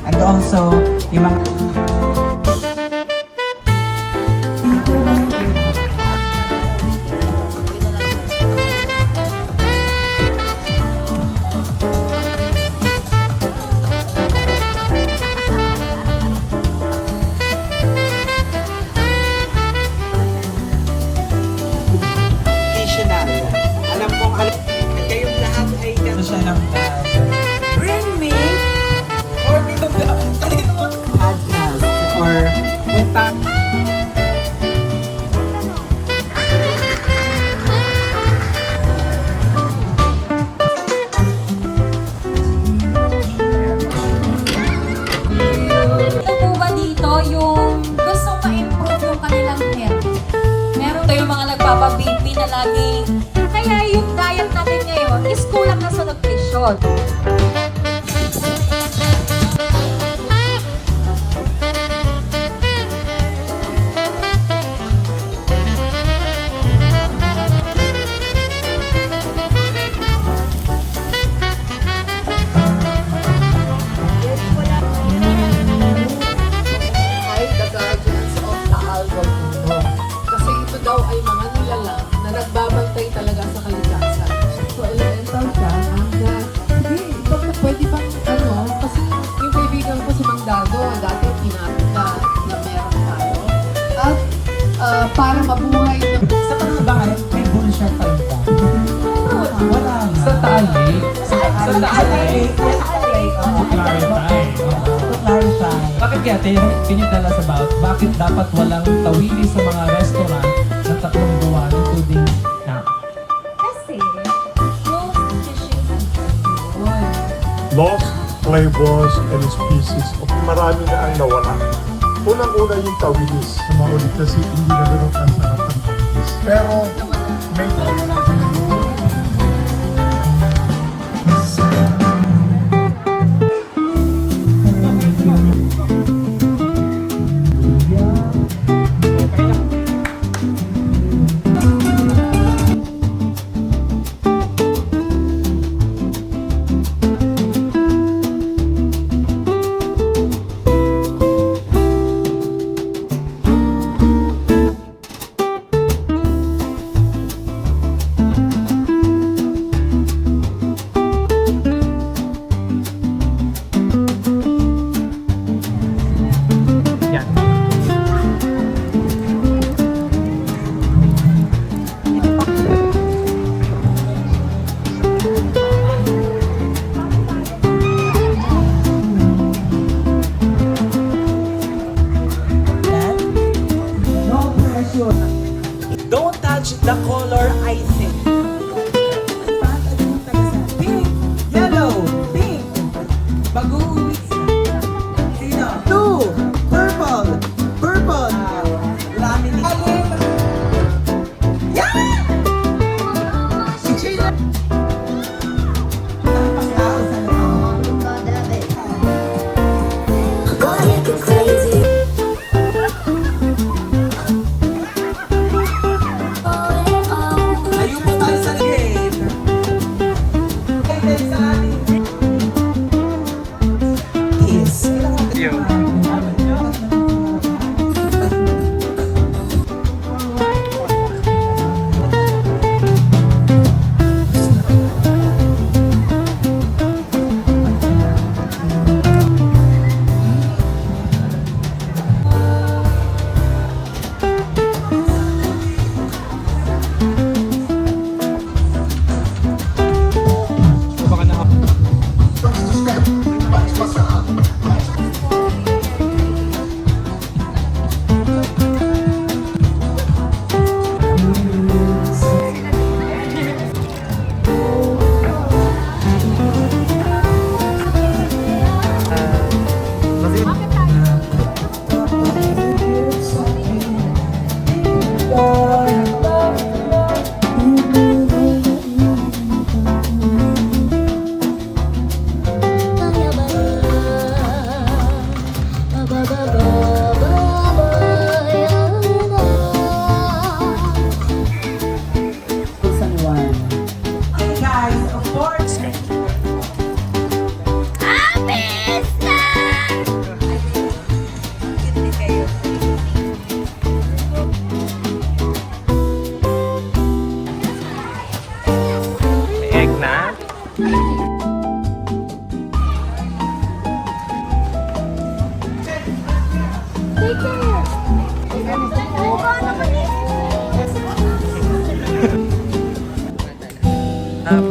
And also, yung mga Alam kong kayong lahat ay siya ng bring me or podcast or punta. Ito po ba dito yung gustong ma-improve yung kanilang health? Meron tayong mga nagpapa-BP na laging, kaya yung diet natin ngayon is kulang na sa nutrition. Ay the guardians of Taal Volcano. Kasi ito daw ay mga nilalang na nagbabantay talaga sa kalikasan. So elemental siya hanggang, hindi, pwede bang kasi yung kaibigan ko si Mang Dago, dati pinakita na meron tayo. At para mabuhay na Sa mga bahay, may bull siya pa rin ba? Wala na. Sa Taal Lake. Sa Taal Lake. To Clarify. clarify. Bakit kaya, can you tell us about bakit dapat walang tawili sa mga restaurant ng tatlong buwan, including now? Kasi, close fishing Lost flavors and species of marami na ang nawala. Unang-una yung tawilis. Sumaulit kasi hindi na ganun ang sarap ang tawilis. Pero may don't touch the color I think. Pink, yellow, pink. Bagulit. Blue, purple, purple. Rami ni Ayun po tayo sa game. Sa ating Wow!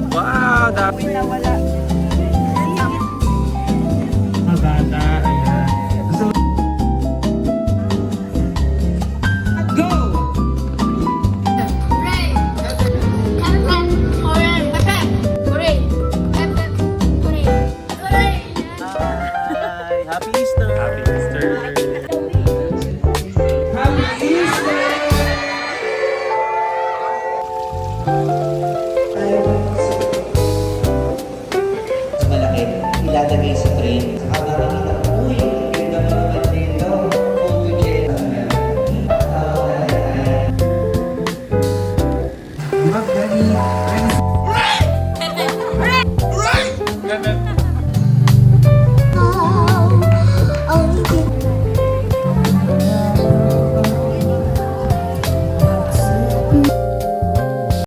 Wow! Dami na wala. Bata, ayan. So, Go! Happy Easter! Happy Easter! Happy Easter!